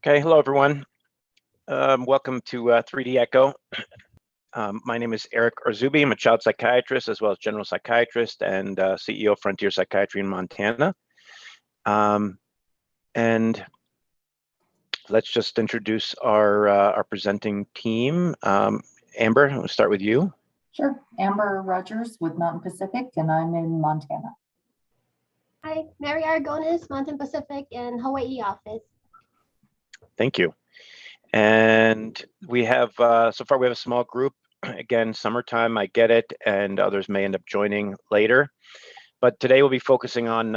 Okay, hello everyone. Welcome to 3D Echo. My name is Eric Arzubi. I'm a child psychiatrist as well as general psychiatrist and CEO of Frontier Psychiatry in Montana. And let's just introduce our presenting team. Amber, we'll start with you. Sure. Amber Rogers with Mountain Pacific, and I'm in Montana. Hi, Mary Argonis, Mountain Pacific and Hawaii office. Thank you. And we have, so far we have a small group. Again, summertime, I get it, and others may end up joining later. But today we'll be focusing on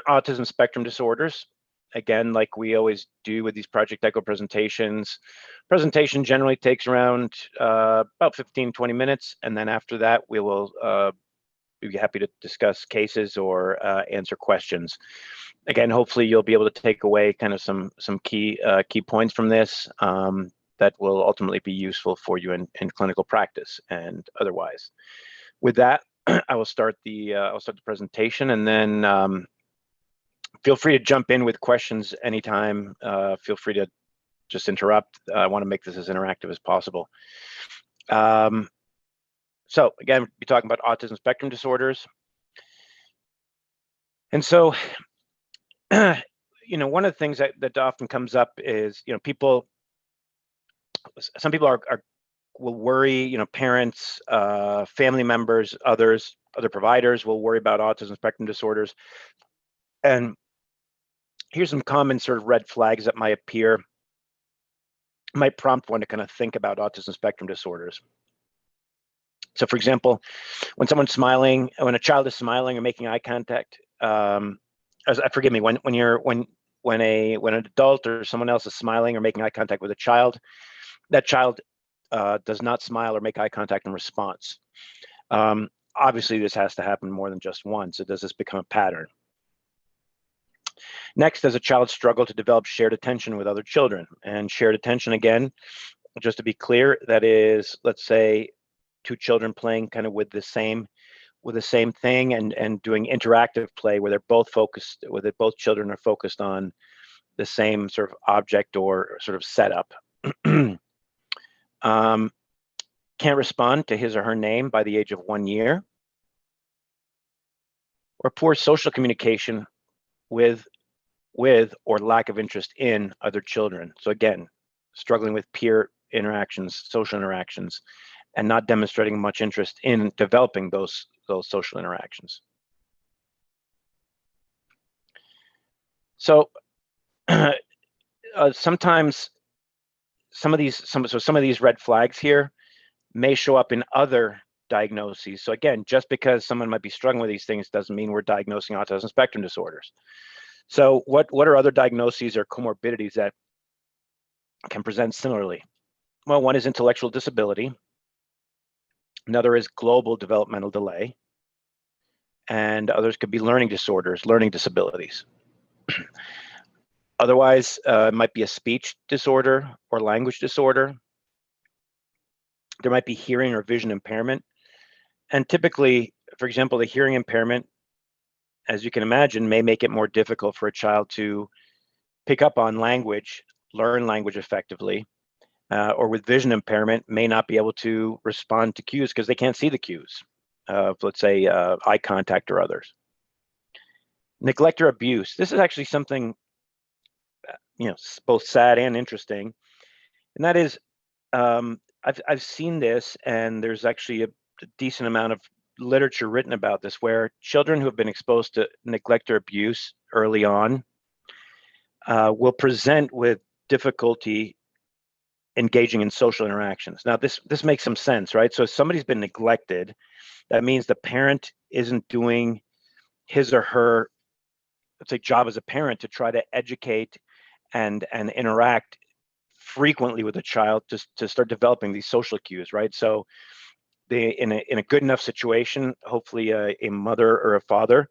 autism spectrum disorders. Again, like we always do with these Project Echo presentations, presentation generally takes around about 15, 20 minutes. And then after that, we will be happy to discuss cases or answer questions. Again, hopefully you'll be able to take away kind of some key points from this that will ultimately be useful for you in clinical practice and otherwise. With that, I will start the presentation, and then feel free to jump in with questions anytime. Feel free to just interrupt. I want to make this as interactive as possible. So again, we'll be talking about autism spectrum disorders. And so, one of the things that often comes up is, some people will worry, parents, family members, other providers will worry about autism spectrum disorders. And here's some common sort of red flags that might prompt one to kind of think about autism spectrum disorders. So for example, when a child is smiling or making eye contact, forgive me, when an adult or someone else is smiling or making eye contact with a child, that child does not smile or make eye contact in response. Obviously, this has to happen more than just once. Does this become a pattern? Next, does a child struggle to develop shared attention with other children? And shared attention, again, just to be clear, that is, let's say, two children playing kind of with the same thing and doing interactive play where both children are focused on the same sort of object or sort of setup. Can't respond to his or her name by the age of 1 year, or poor social communication with or lack of interest in other children. So again, struggling with peer interactions, social interactions, and not demonstrating much interest in developing those social interactions. So sometimes some of these red flags here may show up in other diagnoses. So again, just because someone might be struggling with these things doesn't mean we're diagnosing autism spectrum disorders. So what are other diagnoses or comorbidities that can present similarly? Well, one is intellectual disability. Another is global developmental delay. And others could be learning disorders, learning disabilities. Otherwise, it might be a speech disorder or language disorder. There might be hearing or vision impairment. And typically, for example, the hearing impairment, as you can imagine, may make it more difficult for a child to pick up on language, learn language effectively, or with vision impairment, may not be able to respond to cues because they can't see the cues of, let's say, eye contact or others. Neglect or abuse. This is actually something, both sad and interesting. And that is, I've seen this, and there's actually a decent amount of literature written about this, where children who have been exposed to neglect or abuse early on will present with difficulty engaging in social interactions. Now, this makes some sense, right? So if somebody's been neglected, that means the parent isn't doing his or her, let's say, job as a parent to try to educate and interact frequently with a child to start developing these social cues, right? So in a good enough situation, hopefully a mother or a father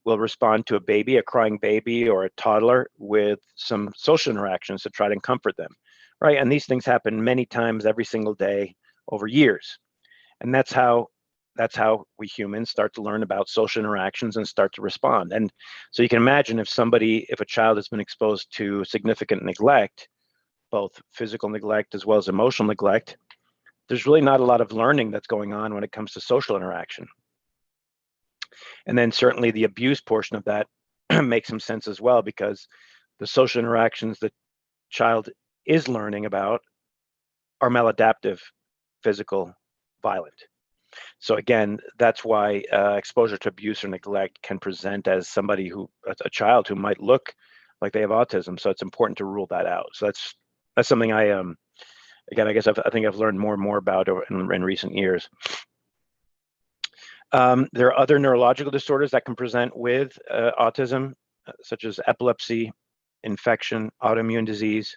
will respond to a baby, a crying baby or a toddler, with some social interactions to try to comfort them, right? And these things happen many times every single day over years. And that's how we humans start to learn about social interactions and start to respond. And so you can imagine if a child has been exposed to significant neglect, both physical neglect as well as emotional neglect, there's really not a lot of learning that's going on when it comes to social interaction. And then certainly the abuse portion of that makes some sense as well, because the social interactions the child is learning about are maladaptive, physical, violent. So again, that's why exposure to abuse or neglect can present as somebody a child who might look like they have autism. So it's important to rule that out. So that's something I again, I guess I think I've learned more and more about in recent years. There are other neurological disorders that can present with autism, such as epilepsy, infection, autoimmune disease,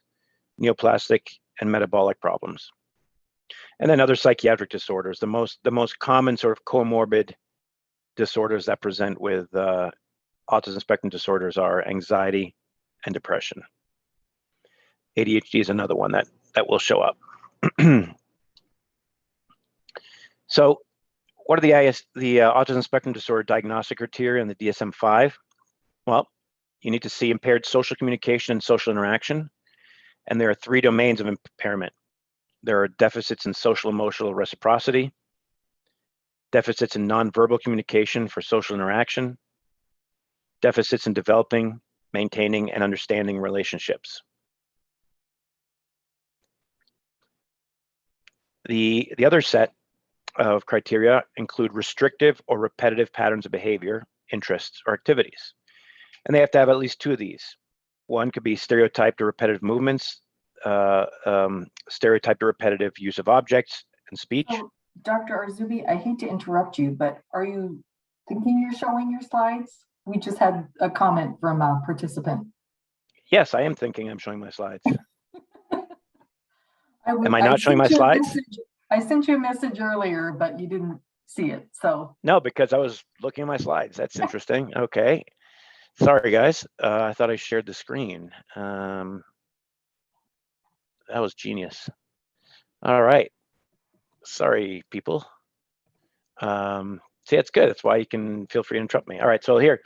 neoplastic, and metabolic problems. And then other psychiatric disorders. The most common sort of comorbid disorders that present with autism spectrum disorders are anxiety and depression. ADHD is another one that will show up. So what are the autism spectrum disorder diagnostic criteria in the DSM-5? Well, you need to see impaired social communication and social interaction. And there are 3 domains of impairment. There are deficits in social emotional reciprocity, deficits in nonverbal communication for social interaction, deficits in developing, maintaining, and understanding relationships. The other set of criteria include restrictive or repetitive patterns of behavior, interests, or activities. And they have to have at least 2 of these. One could be stereotyped or repetitive movements, stereotyped or repetitive use of objects and speech. So, Dr. Arzubi, I hate to interrupt you, but are you thinking you're showing your slides? We just had a comment from a participant. Yes, I am thinking I'm showing my slides. Am I not showing my slides? I sent you a message earlier, but you didn't see it. So no, because I was looking at my slides. That's interesting. Okay. Sorry, guys. I thought I shared the screen. That was genius. All right. Sorry, people. See, it's good. That's why you can feel free to interrupt me. All right. So here.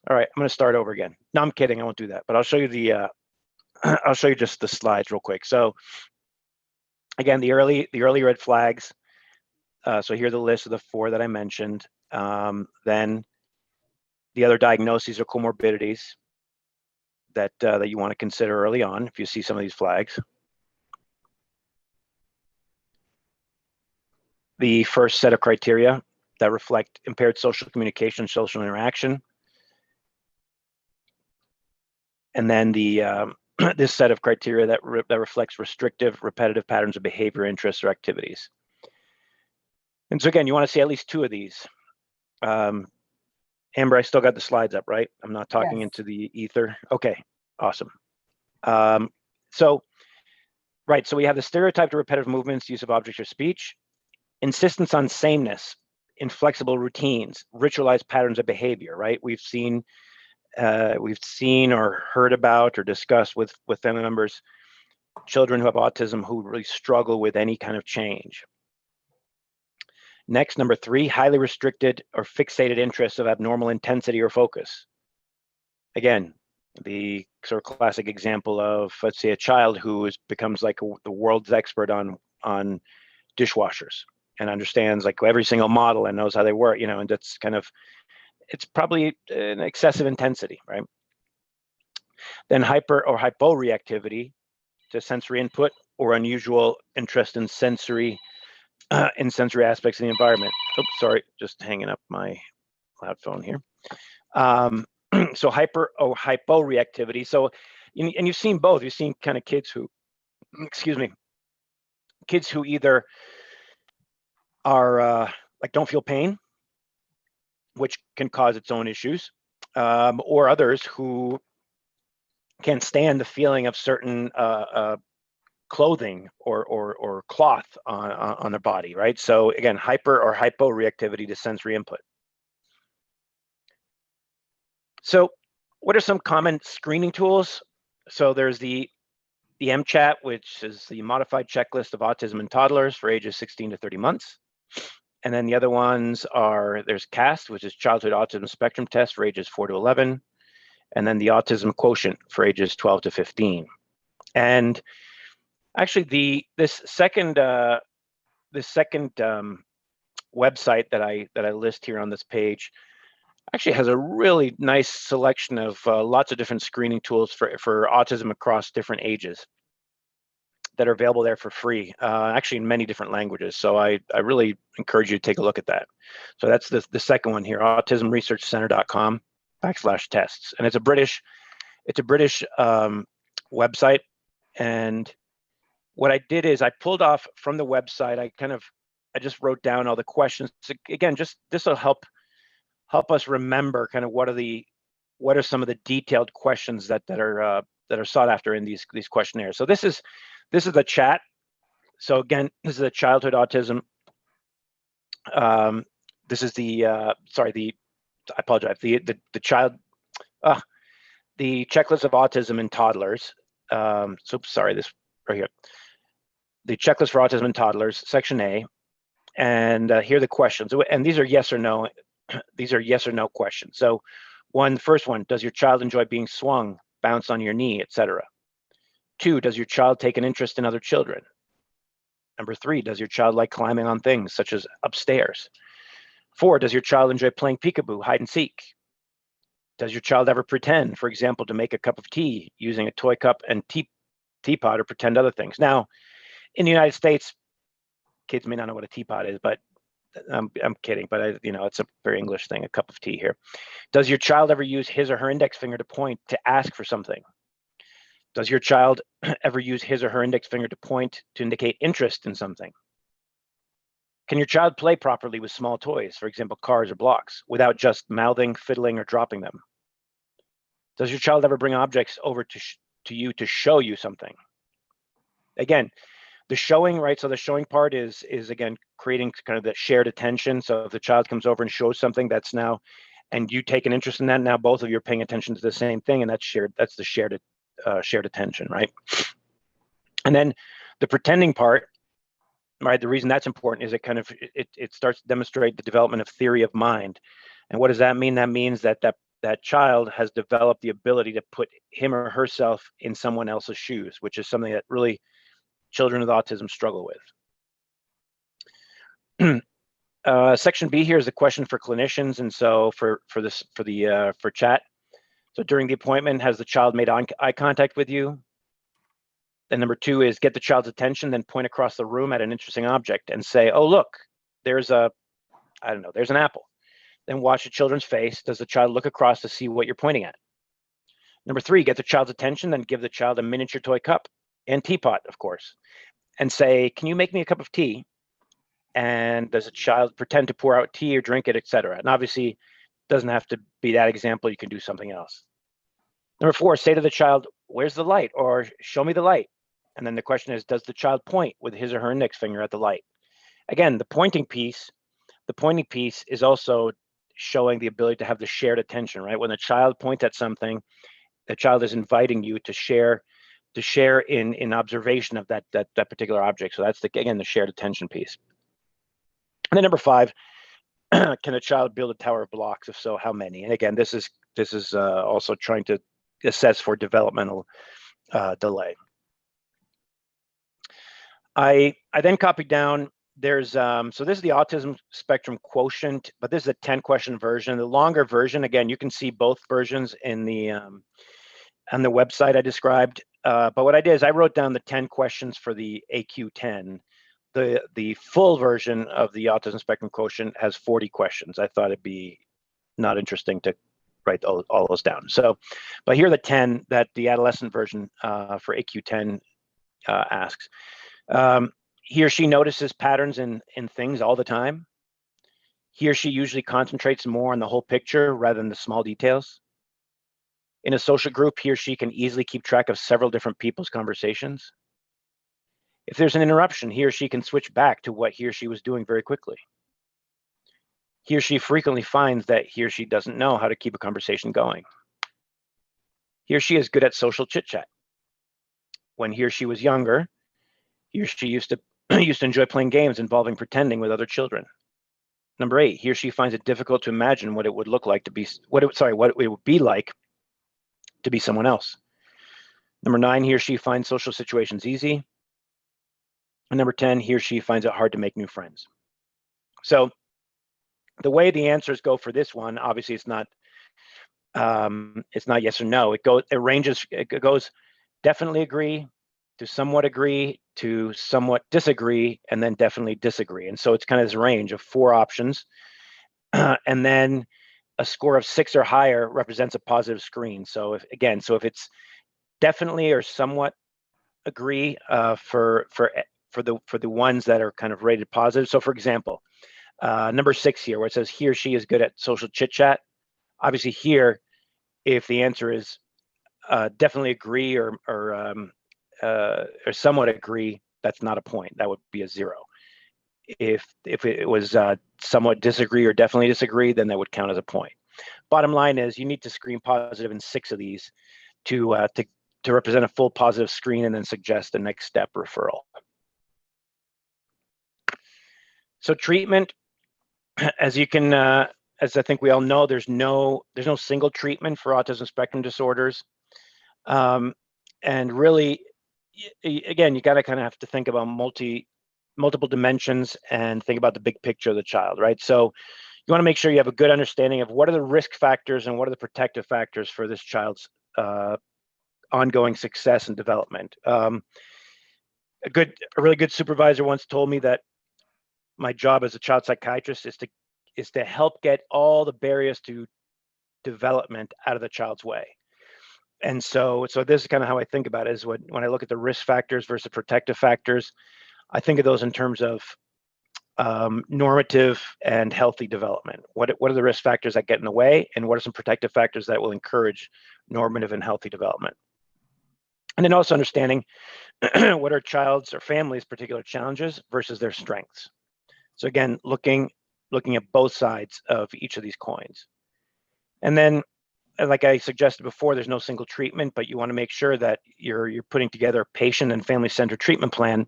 All right. I'm going to start over again. No, I'm kidding. I won't do that. But I'll show you I'll show you just the slides real quick. So again, the early red flags. So here's the list of the 4 that I mentioned. Then the other diagnoses or comorbidities that you want to consider early on if you see some of these flags. The first set of criteria that reflect impaired social communication, social interaction. And then the this set of criteria that reflects restrictive, repetitive patterns of behavior, interests, or activities. And so again, you want to see at least 2 of these. Amber, I still got the slides up, right? I'm not talking into the ether. Okay, awesome. So we have the stereotyped or repetitive movements, use of objects or speech, insistence on sameness, inflexible routines, ritualized patterns of behavior, right? We've seen or heard about or discussed with family members, children who have autism who really struggle with any kind of change. Next, number 3, highly restricted or fixated interests of abnormal intensity or focus. Again, the sort of classic example of, let's say, a child who becomes like the world's expert on dishwashers and understands like every single model and knows how they work, and that's kind of, it's probably an excessive intensity, right? Then hyper or hyporeactivity to sensory input or unusual interest in sensory aspects of the environment. Oops, sorry, just hanging up my loud phone here. So hyper or hyporeactivity. So, and you've seen both. You've seen kind of kids who either are like don't feel pain, which can cause its own issues, or others who can't stand the feeling of certain clothing or cloth on their body, right? So again, hyper or hyporeactivity to sensory input. So what are some common screening tools? So there's the MCHAT, which is the modified checklist of autism in toddlers for ages 16 to 30 months. And then the other ones are, there's CAST, which is Childhood Autism Spectrum Test for ages 4 to 11. And then the Autism Quotient for ages 12 to 15. And Actually, this second website that I list here on this page actually has a really nice selection of lots of different screening tools for autism across different ages that are available there for free, actually in many different languages. So I really encourage you to take a look at that. So that's the second one here, autismresearchcenter.com/tests. And it's a British website. And what I did is I pulled off from the website, I just wrote down all the questions. So again, this will help us remember kind of what are some of the detailed questions that are sought after in these questionnaires. So this is the chat. So again, this is a childhood autism. This is I apologize. The checklist of autism in toddlers. This right here. The checklist for autism in toddlers, section A. And here are the questions. And these are yes or no. These are yes or no questions. So the first one, does your child enjoy being swung, bounce on your knee, etc.? 2, does your child take an interest in other children? Number 3, does your child like climbing on things such as upstairs? 4, does your child enjoy playing peekaboo, hide and seek? Does your child ever pretend, for example, to make a cup of tea using a toy cup and teapot, or pretend other things? Now, in the United States, kids may not know what a teapot is, but I'm kidding, but it's a very English thing, a cup of tea here. Does your child ever use his or her index finger to point to ask for something? Does your child ever use his or her index finger to point to indicate interest in something? Can your child play properly with small toys, for example, cars or blocks, without just mouthing, fiddling, or dropping them? Does your child ever bring objects over to you to show you something? Again, the showing, right? So the showing part is again creating kind of that shared attention. So if the child comes over and shows something that's now, and you take an interest in that, now both of you are paying attention to the same thing, and that's shared. That's the shared attention, right? And then the pretending part, right? The reason that's important is it starts to demonstrate the development of theory of mind. And what does that mean? That means that child has developed the ability to put him or herself in someone else's shoes, which is something that really children with autism struggle with. Section B here is a question for clinicians, and so for chat. So during the appointment, has the child made eye contact with you? Then number 2 is get the child's attention, then point across the room at an interesting object and say, "Oh, look, there's an apple." Then watch the children's face. Does the child look across to see what you're pointing at? Number 3, get the child's attention, then give the child a miniature toy cup and teapot, of course, and say, "Can you make me a cup of tea?" And does a child pretend to pour out tea or drink it, etc.? And obviously, it doesn't have to be that example. You can do something else. Number 4, say to the child, "Where's the light?" or "Show me the light." And then the question is, does the child point with his or her index finger at the light? Again, the pointing piece is also showing the ability to have the shared attention, right? When the child points at something, the child is inviting you to share in observation of that particular object. So that's the shared attention piece. And then number 5, can a child build a tower of blocks? If so, how many? And again, this is also trying to assess for developmental delay. I then copied down. There's so this is the autism spectrum quotient, but this is a 10-question version. The longer version, again, you can see both versions in the on the website I described. But what I did is I wrote down the 10 questions for the AQ10. The full version of the autism spectrum quotient has 40 questions. I thought it'd be not interesting to write all those down. So, but here are the 10 that the adolescent version for AQ10 asks. He or she notices patterns in things all the time. He or she usually concentrates more on the whole picture rather than the small details. In a social group, he or she can easily keep track of several different people's conversations. If there's an interruption, he or she can switch back to what he or she was doing very quickly. He or she frequently finds that he or she doesn't know how to keep a conversation going. He or she is good at social chit-chat. When he or she was younger, he or she used to enjoy playing games involving pretending with other children. Number 8, he or she finds it difficult to imagine what it would look like to be what it would be like to be someone else. Number 9, he or she finds social situations easy. And number 10, he or she finds it hard to make new friends. So the way the answers go for this one, obviously it's not yes or no. It goes definitely agree, to somewhat agree, to somewhat disagree, and then definitely disagree. And so it's kind of this range of 4 options. And then a score of 6 or higher represents a positive screen. So if it's definitely or somewhat agree for the ones that are kind of rated positive. So for example, number 6 here, where it says he or she is good at social chit chat. Obviously here, if the answer is definitely agree or somewhat agree, that's not a point. That would be a 0. If it was somewhat disagree or definitely disagree, then that would count as a point. Bottom line is you need to screen positive in 6 of these to represent a full positive screen and then suggest the next step referral. So treatment, as you can, as I think we all know, there's no single treatment for autism spectrum disorders. And really, again, you got to kind of have to think about multiple dimensions and think about the big picture of the child, right? So you want to make sure you have a good understanding of what are the risk factors and what are the protective factors for this child's ongoing success and development. A really good supervisor once told me that my job as a child psychiatrist is to help get all the barriers to development out of the child's way. And so this is kind of how I think about it, is when I look at the risk factors versus protective factors, I think of those in terms of normative and healthy development. What are the risk factors that get in the way, and what are some protective factors that will encourage normative and healthy development? And then also understanding what are child's or family's particular challenges versus their strengths. So again, looking at both sides of each of these coins. And then, like I suggested before, there's no single treatment, but you want to make sure that you're putting together a patient and family-centered treatment plan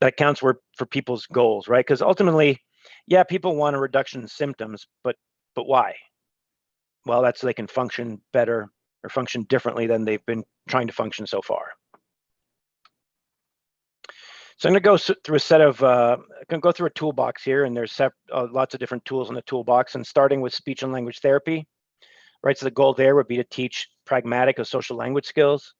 that accounts for people's goals, right? Because ultimately, yeah, people want a reduction in symptoms, but why? Well, that's so they can function better or function differently than they've been trying to function so far. So I'm going to go through a set of, I'm going to go through a toolbox here, and there's lots of different tools in the toolbox, and starting with speech and language therapy, right? So the goal there would be to teach pragmatic or social language skills.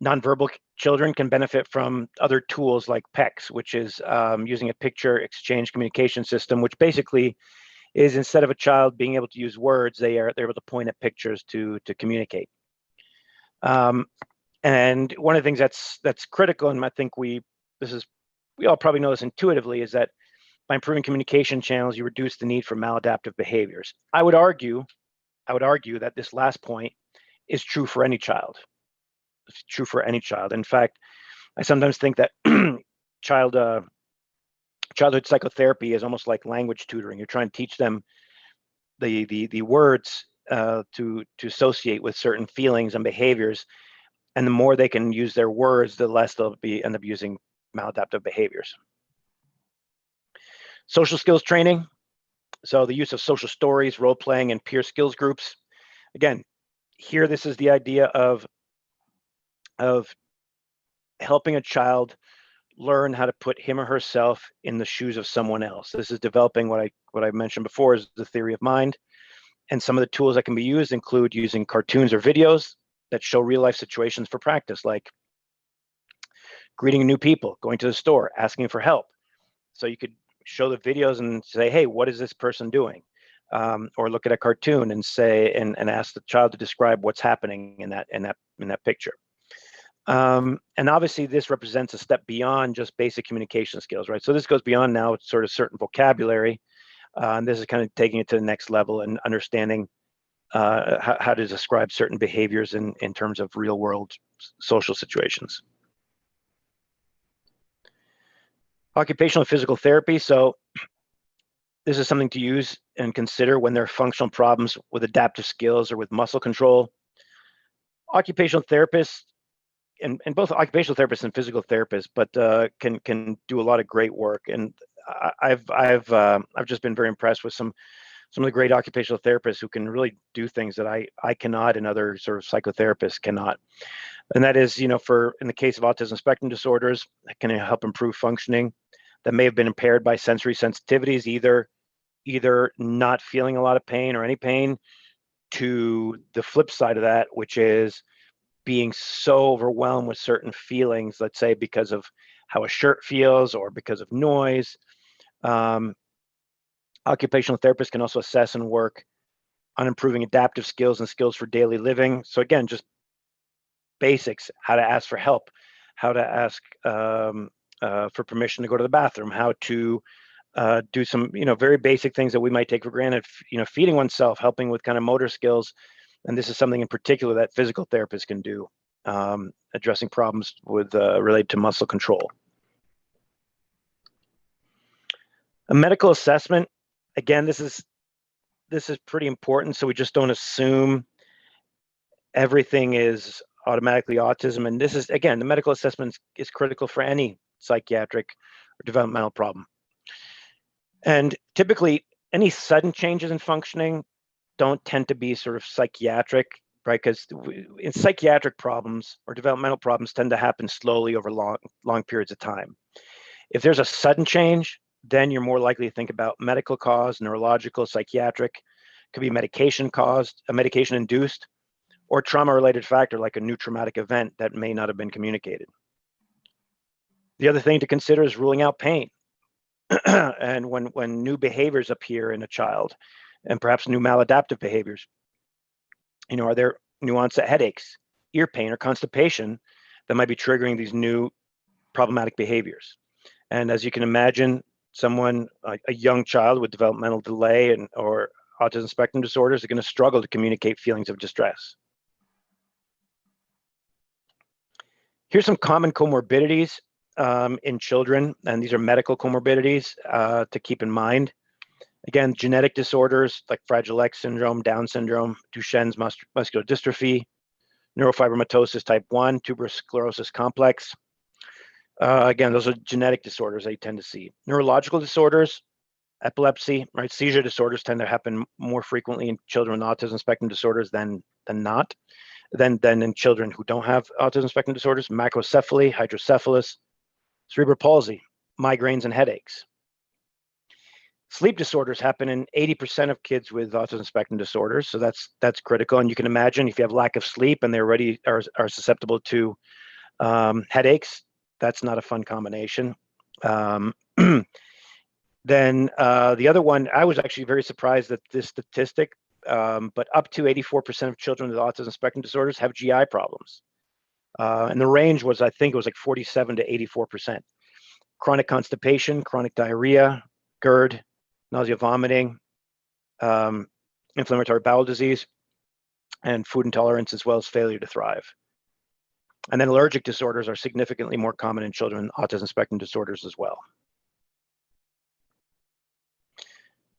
Nonverbal children can benefit from other tools like PECS, which is using a picture exchange communication system, which basically is, instead of a child being able to use words, they're able to point at pictures to communicate. And one of the things that's critical, and I think we all probably know this intuitively, is that by improving communication channels, you reduce the need for maladaptive behaviors. I would argue that this last point is true for any child. It's true for any child. In fact, I sometimes think that childhood psychotherapy is almost like language tutoring. You're trying to teach them the words to associate with certain feelings and behaviors, and the more they can use their words, the less they'll end up using maladaptive behaviors. Social skills training. So the use of social stories, role playing, and peer skills groups. Again, here this is the idea of helping a child learn how to put him or herself in the shoes of someone else. This is developing what I mentioned before is the theory of mind. And some of the tools that can be used include using cartoons or videos that show real life situations for practice, like greeting new people, going to the store, asking for help. So you could show the videos and say, hey, what is this person doing? Or look at a cartoon and say, and ask the child to describe what's happening in that picture. And obviously this represents a step beyond just basic communication skills, right? So this goes beyond now sort of certain vocabulary. And this is kind of taking it to the next level and understanding how to describe certain behaviors in terms of real world social situations. Occupational and physical therapy. So this is something to use and consider when there are functional problems with adaptive skills or with muscle control. Occupational therapists, and both occupational therapists and physical therapists, but can do a lot of great work. And I've just been very impressed with some some of the great occupational therapists who can really do things that I cannot and other sort of psychotherapists cannot. And that is, in the case of autism spectrum disorders, that can help improve functioning that may have been impaired by sensory sensitivities, either not feeling a lot of pain or any pain, to the flip side of that, which is being so overwhelmed with certain feelings, let's say because of how a shirt feels or because of noise. Occupational therapists can also assess and work on improving adaptive skills and skills for daily living. So again, just basics: how to ask for help, how to ask for permission to go to the bathroom, how to do some, very basic things that we might take for granted. Feeding oneself, helping with kind of motor skills, and this is something in particular that physical therapists can do, addressing problems with related to muscle control. A medical assessment, again, this is pretty important, so we just don't assume everything is automatically autism. And this is, again, the medical assessment is critical for any psychiatric or developmental problem. And typically, any sudden changes in functioning don't tend to be sort of psychiatric, right? Because in psychiatric problems or developmental problems tend to happen slowly over long periods of time. If there's a sudden change, then you're more likely to think about medical cause, neurological, psychiatric. Could be medication caused, a medication induced, or trauma-related factor like a new traumatic event that may not have been communicated. The other thing to consider is ruling out pain. And when new behaviors appear in a child, and perhaps new maladaptive behaviors, are there new onset headaches, ear pain, or constipation that might be triggering these new problematic behaviors? And as you can imagine, a young child with developmental delay or autism spectrum disorders are going to struggle to communicate feelings of distress. Here's some common comorbidities in children, and these are medical comorbidities to keep in mind. Again, genetic disorders like Fragile X syndrome, Down syndrome, Duchenne's muscular dystrophy, neurofibromatosis type 1, tuberous sclerosis complex. Again, those are genetic disorders that you tend to see. Neurological disorders, epilepsy, right? Seizure disorders tend to happen more frequently in children with autism spectrum disorders than in children who don't have autism spectrum disorders. Macrocephaly, hydrocephalus, cerebral palsy, migraines, and headaches. Sleep disorders happen in 80% of kids with autism spectrum disorders, so that's critical. And you can imagine if you have lack of sleep and they already are susceptible to headaches, that's not a fun combination. Then the other one, I was actually very surprised at this statistic, but up to 84% of children with autism spectrum disorders have GI problems. And the range was, I think it was like 47 to 84%. Chronic constipation, chronic diarrhea, GERD, nausea, vomiting, inflammatory bowel disease, and food intolerance, as well as failure to thrive. And then allergic disorders are significantly more common in children with autism spectrum disorders as well.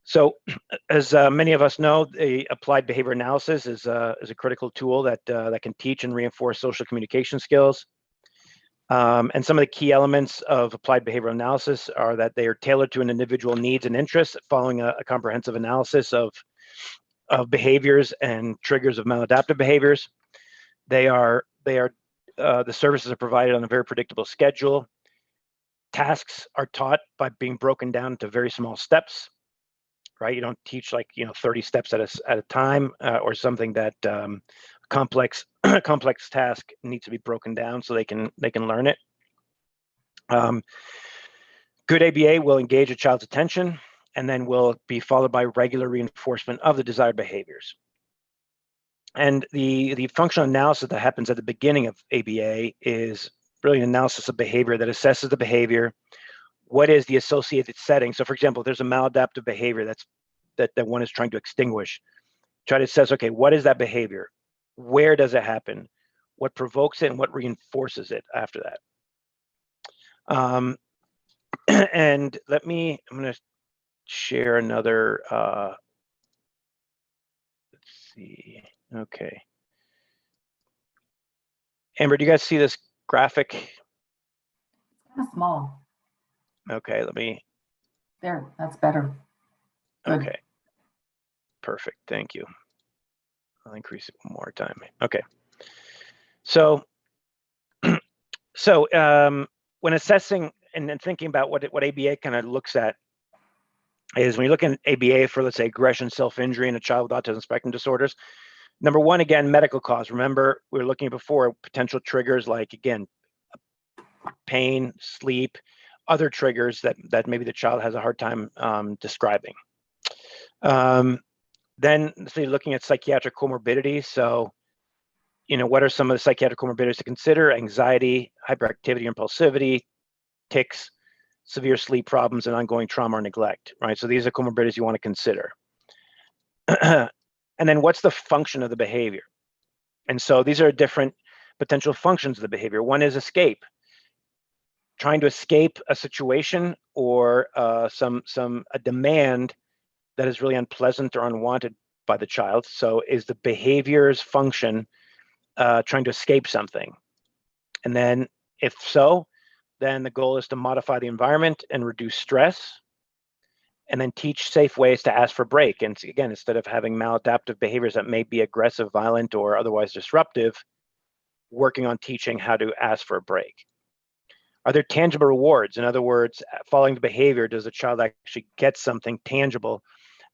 So, as many of us know, the applied behavior analysis is a critical tool that can teach and reinforce social communication skills. And some of the key elements of applied behavioral analysis are that they are tailored to an individual needs and interests, following a comprehensive analysis of behaviors and triggers of maladaptive behaviors. The services are provided on a very predictable schedule. Tasks are taught by being broken down into very small steps. Right, you don't teach 30 steps at a time, or something that complex task needs to be broken down so they can learn it. Good ABA will engage a child's attention and then will be followed by regular reinforcement of the desired behaviors. And the functional analysis that happens at the beginning of ABA is really an analysis of behavior that assesses the behavior. What is the associated setting? So, for example, there's a maladaptive behavior that one is trying to extinguish. Try to assess, okay, what is that behavior? Where does it happen? What provokes it and what reinforces it after that? And I'm going to share another, let's see, okay. Amber, do you guys see this graphic? Kind of small. Okay, let me. There, that's better. Good. Okay. Perfect. Thank you. I'll increase it one more time. Okay. So, when assessing and then thinking about what ABA kind of looks at is when you look at ABA for, let's say, aggression, self-injury in a child with autism spectrum disorders. Number one, again, medical cause. Remember, we were looking at before potential triggers like, again, pain, sleep, other triggers that maybe the child has a hard time describing. Then, so you're looking at psychiatric comorbidities. So, what are some of the psychiatric comorbidities to consider? Anxiety, hyperactivity, impulsivity, tics, severe sleep problems, and ongoing trauma or neglect, right? So these are comorbidities you want to consider. And then what's the function of the behavior? And so these are different potential functions of the behavior. One is escape, trying to escape a situation or a demand that is really unpleasant or unwanted by the child. So is the behavior's function trying to escape something? And then if so, then the goal is to modify the environment and reduce stress, and then teach safe ways to ask for break. And again, instead of having maladaptive behaviors that may be aggressive, violent, or otherwise disruptive, working on teaching how to ask for a break. Are there tangible rewards? In other words, following the behavior, does the child actually get something tangible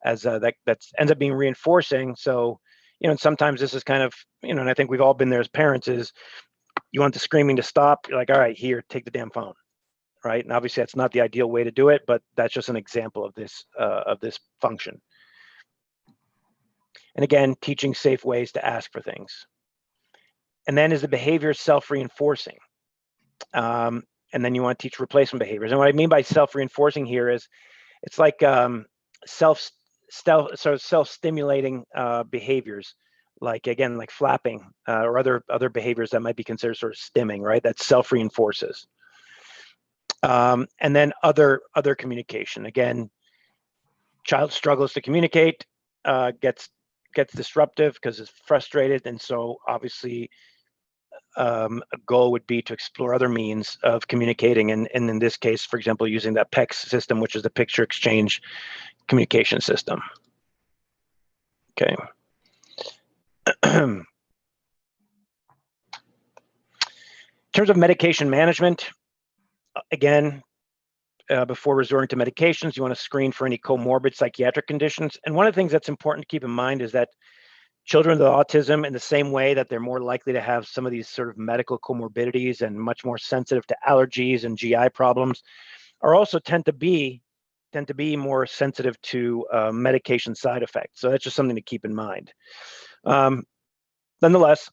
as that ends up being reinforcing? So, and sometimes this is kind of, and I think we've all been there as parents, is you want the screaming to stop. You're like, all right, here, take the damn phone. Right. And obviously that's not the ideal way to do it, but that's just an example of this function. And again, teaching safe ways to ask for things. And then is the behavior self-reinforcing? And then you want to teach replacement behaviors. And what I mean by self-reinforcing here is it's like self-stimulating behaviors, like again, like flapping or other behaviors that might be considered sort of stimming, right? That self-reinforces. And then other communication. Again, child struggles to communicate, gets disruptive because it's frustrated, and so obviously a goal would be to explore other means of communicating, and in this case, for example, using that PECS system, which is the picture exchange communication system. Okay. In terms of medication management, again, before resorting to medications, you want to screen for any comorbid psychiatric conditions. And one of the things that's important to keep in mind is that children with autism, in the same way that they're more likely to have some of these sort of medical comorbidities and much more sensitive to allergies and GI problems, are also tend to be more sensitive to medication side effects. So that's just something to keep in mind. Nonetheless,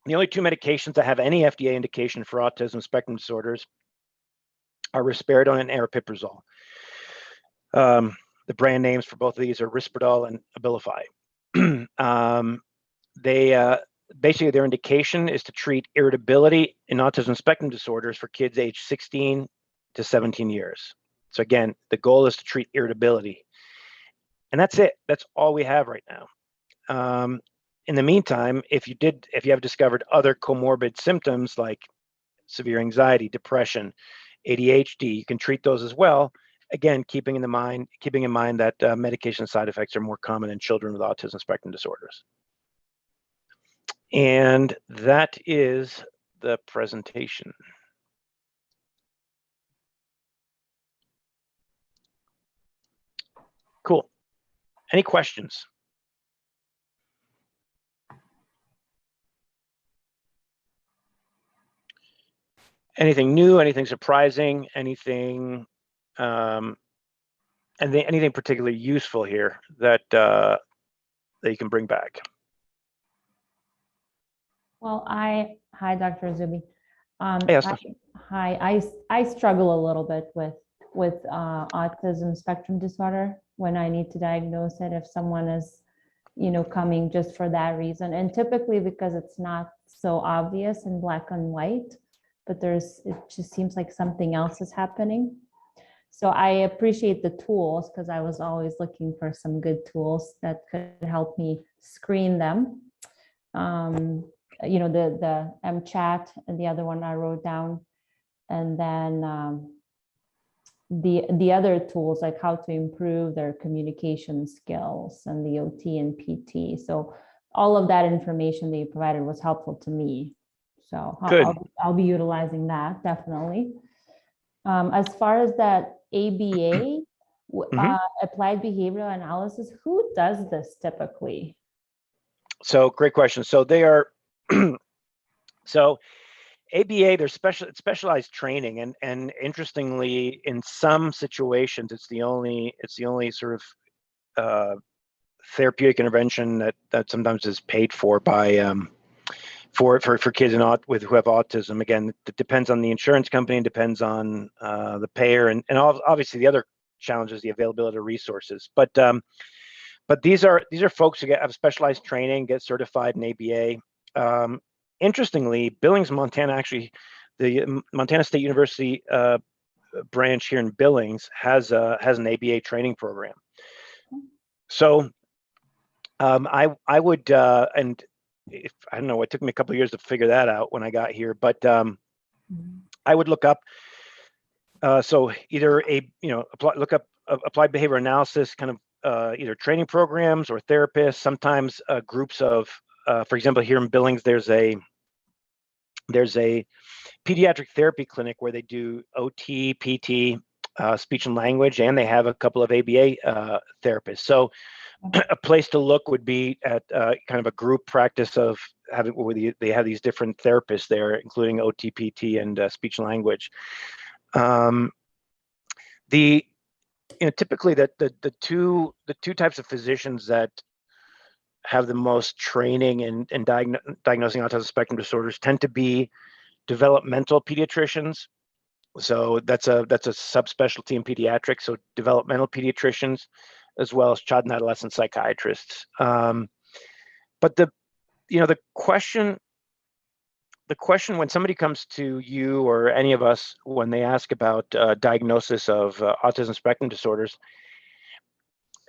the only two medications that have any FDA indication for autism spectrum disorders are risperidone and aripiprazole. The brand names for both of these are Risperdal and Abilify. Basically their indication is to treat irritability in autism spectrum disorders for kids aged 16 to 17 years. So again, the goal is to treat irritability. And that's it. That's all we have right now. In the meantime, if you have discovered other comorbid symptoms like severe anxiety, depression, ADHD, you can treat those as well. Again, keeping in mind that medication side effects are more common in children with autism spectrum disorders. And that is the presentation. Cool. Any questions? Anything new, anything surprising, anything anything particularly useful here that you can bring back? Well, hi, Dr. Arzubi. Yes. I struggle a little bit with autism spectrum disorder when I need to diagnose it, if someone is, coming just for that reason. And typically because it's not so obvious in black and white, but it just seems like something else is happening. So I appreciate the tools, because I was always looking for some good tools that could help me screen them. The MChat and the other one I wrote down. And then the other tools, like how to improve their communication skills and the OT and PT. So all of that information that you provided was helpful to me. So Good. I'll be utilizing that, definitely. As far as that ABA, applied behavioral analysis, who does this typically? So great question. So they are, so ABA, there's specialized training, and interestingly, in some situations, it's the only sort of therapeutic intervention that sometimes is paid for by for kids who have autism. Again, it depends on the insurance company, and depends on the payer, and obviously the other challenge is the availability of resources. But these are folks who have specialized training, get certified in ABA. Interestingly, Billings, Montana, actually, the Montana State University branch here in Billings has an ABA training program. So I would, and if I don't know, it took me a couple of years to figure that out when I got here, but I would look up. So either look up applied behavior analysis, kind of either training programs or therapists. Sometimes groups of, for example, here in Billings, there's a pediatric therapy clinic where they do OT, PT, speech and language, and they have a couple of ABA therapists. So a place to look would be at kind of a group practice of having where they have these different therapists there, including OT, PT, and speech and language. Typically the two types of physicians that have the most training in diagnosing autism spectrum disorders tend to be developmental pediatricians. So that's a subspecialty in pediatrics. So developmental pediatricians, as well as child and adolescent psychiatrists. But the question when somebody comes to you or any of us when they ask about diagnosis of autism spectrum disorders,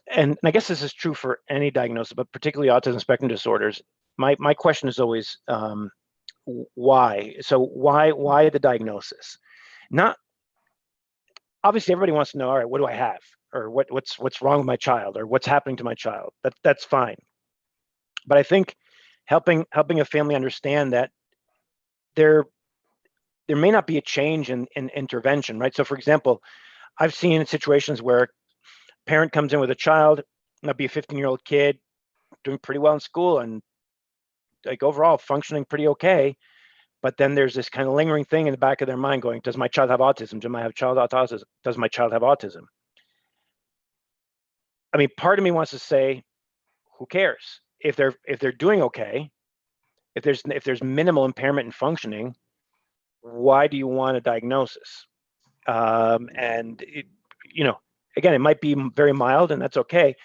and I guess this is true for any diagnosis, but particularly autism spectrum disorders, my question is always why? So why the diagnosis? Not obviously everybody wants to know, all right, what do I have? Or what's wrong with my child, or what's happening to my child? That's fine. But I think helping a family understand that there may not be a change in intervention, right? So for example, I've seen situations where a parent comes in with a child, might be a 15-year-old kid, doing pretty well in school and like overall functioning pretty okay. But then there's this kind of lingering thing in the back of their mind going, does my child have autism? Does my child have autism? I mean, part of me wants to say, who cares? If they're doing okay, if there's minimal impairment in functioning, why do you want a diagnosis? And again, it might be very mild, and that's okay.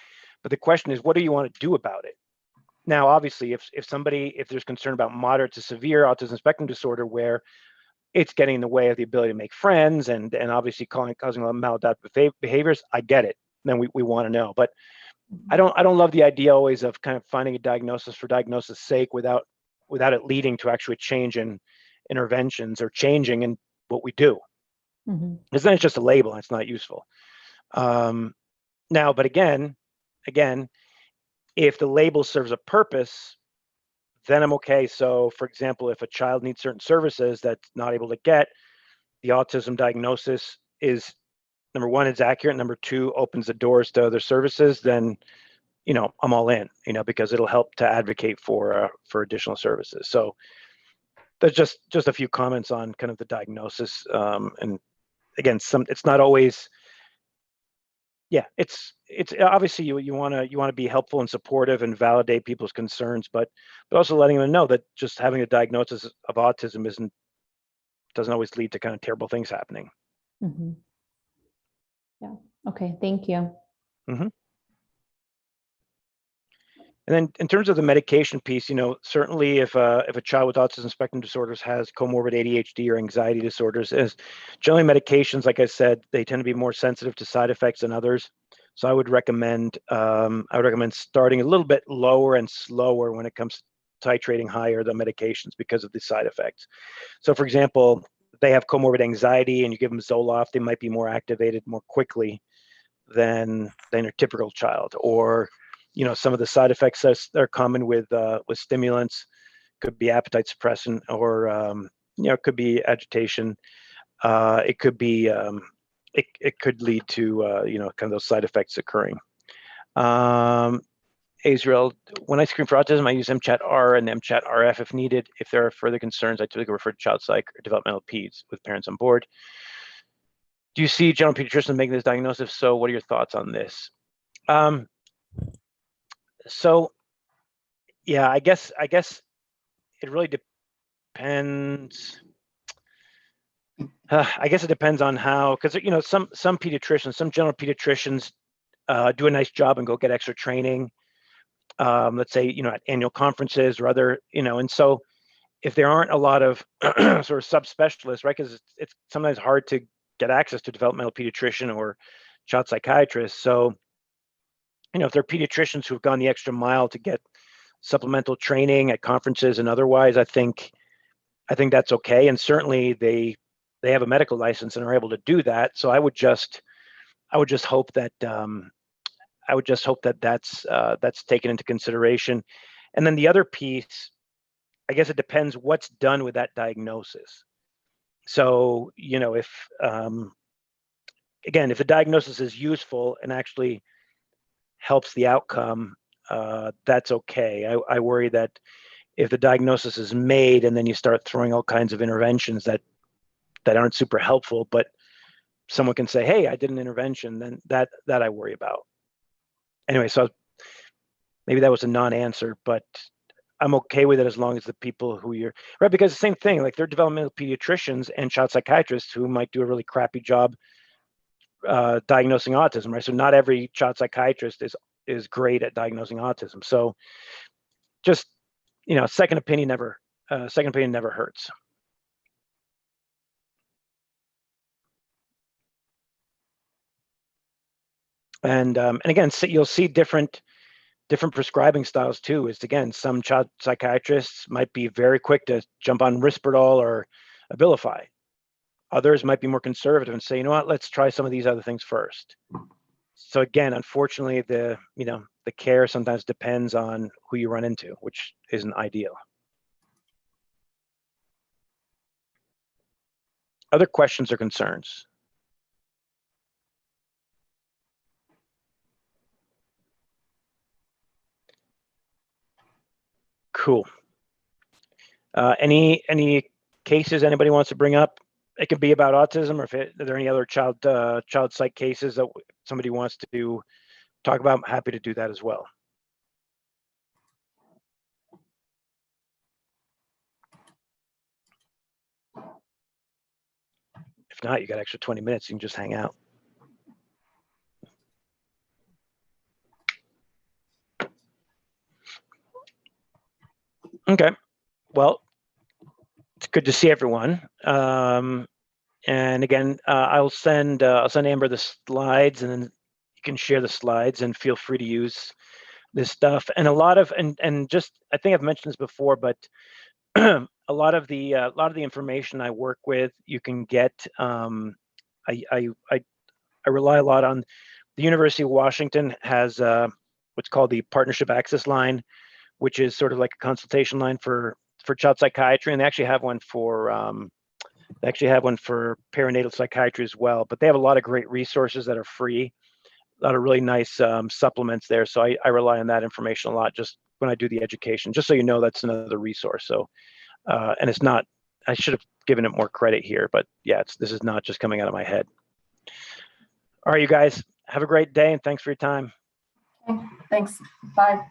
But the question is, what do you want to do about it? Now, obviously, if there's concern about moderate to severe autism spectrum disorder, where it's getting in the way of the ability to make friends and obviously causing maladaptive behaviors, I get it. Then we want to know. But I don't love the idea always of kind of finding a diagnosis for diagnosis' sake without it leading to actually change in interventions or changing in what we do. Because then it's just a label and it's not useful. Now, but again, if the label serves a purpose, then I'm okay. So for example, if a child needs certain services that's not able to get, the autism diagnosis is, number one, it's accurate. Number two, opens the doors to other services, then, I'm all in, because it'll help to advocate for additional services. So there's just a few comments on kind of the diagnosis. And again, it's not always, it's obviously you want to be helpful and supportive and validate people's concerns, but also letting them know that just having a diagnosis of autism doesn't always lead to kind of terrible things happening. Yeah. Okay. Thank you. And then in terms of the medication piece, certainly if a child with autism spectrum disorders has comorbid ADHD or anxiety disorders, is generally medications, like I said, they tend to be more sensitive to side effects than others. So I would recommend starting a little bit lower and slower when it comes to titrating higher the medications because of the side effects. So for example, they have comorbid anxiety and you give them Zoloft, they might be more activated more quickly than a typical child. Or, some of the side effects that are common with stimulants could be appetite suppressant, or it could be agitation. It could be it could lead to kind of those side effects occurring. Israel, when I screen for autism, I use MCHAT-R and MCHAT-RF if needed. If there are further concerns, I typically refer to child psych or developmental peds with parents on board. Do you see general pediatricians making this diagnosis? If so, what are your thoughts on this? So, yeah, I guess it really depends. I guess it depends on how, because some pediatricians, some general pediatricians do a nice job and go get extra training. Let's say, at annual conferences or other, and so if there aren't a lot of sort of subspecialists, right, because it's sometimes hard to get access to developmental pediatrician or child psychiatrist. So, if there are pediatricians who've gone the extra mile to get supplemental training at conferences and otherwise, I think that's okay. And certainly they have a medical license and are able to do that. So I would just hope that that's taken into consideration. And then the other piece, I guess it depends what's done with that diagnosis. So, if again, if the diagnosis is useful and actually helps the outcome, that's okay. I worry that if the diagnosis is made and then you start throwing all kinds of interventions that aren't super helpful, but someone can say, hey, I did an intervention, then that I worry about. Anyway, so maybe that was a non-answer, but I'm okay with it as long as the people who you're, right, because the same thing, like they're developmental pediatricians and child psychiatrists who might do a really crappy job diagnosing autism, right? So not every child psychiatrist is great at diagnosing autism. So just, second opinion never hurts. And again, you'll see different prescribing styles too. Is again, some child psychiatrists might be very quick to jump on Risperdal or Abilify. Others might be more conservative and say, you know what, let's try some of these other things first. So again, unfortunately, the care sometimes depends on who you run into, which isn't ideal. Other questions or concerns? Cool. Any cases anybody wants to bring up? It could be about autism, or are there any other child psych cases that somebody wants to talk about? I'm happy to do that as well. If not, you got extra 20 minutes. You can just hang out. Okay. Well, it's good to see everyone. And again, I'll send Amber the slides, and then you can share the slides and feel free to use this stuff. And a lot of and just, I think I've mentioned this before, but a lot of the information I work with, you can get. I rely a lot on the University of Washington has what's called the Partnership Access Line, which is sort of like a consultation line for child psychiatry, and they actually have one for perinatal psychiatry as well. But they have a lot of great resources that are free, a lot of really nice supplements there. So I rely on that information a lot just when I do the education, just so you know that's another resource. So and it's not, I should have given it more credit here, but yeah, this is not just coming out of my head. All right, you guys, have a great day and thanks for your time. Okay, thanks. Bye.